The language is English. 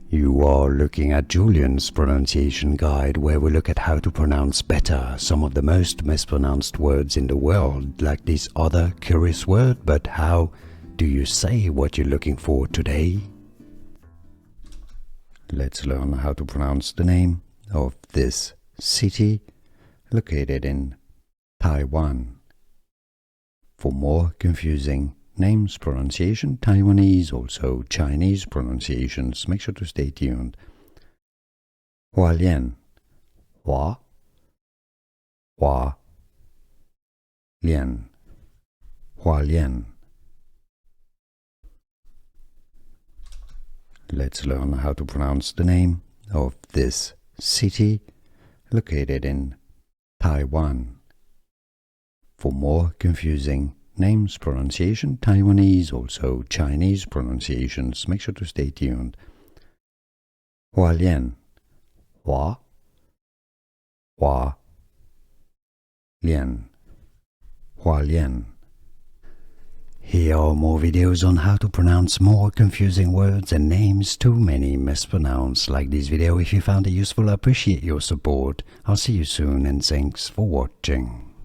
You are looking at Julian's pronunciation guide, where we look at how to pronounce better some of the most mispronounced words in the world, like this other curious word. But how do you say what you're looking for today? Let's learn how to pronounce the name of this city located in Taiwan. For more confusing names pronunciation, Taiwanese, also Chinese pronunciations, make sure to stay tuned. Hualien, Hualien. Let's learn how to pronounce the name of this city located in Taiwan. For more confusing names pronunciation, Taiwanese, also Chinese pronunciations, make sure to stay tuned. Hualien, Hualien. Here are more videos on how to pronounce more confusing words and names too many mispronounced. Like this video if you found it useful. I appreciate your support. I'll see you soon and thanks for watching.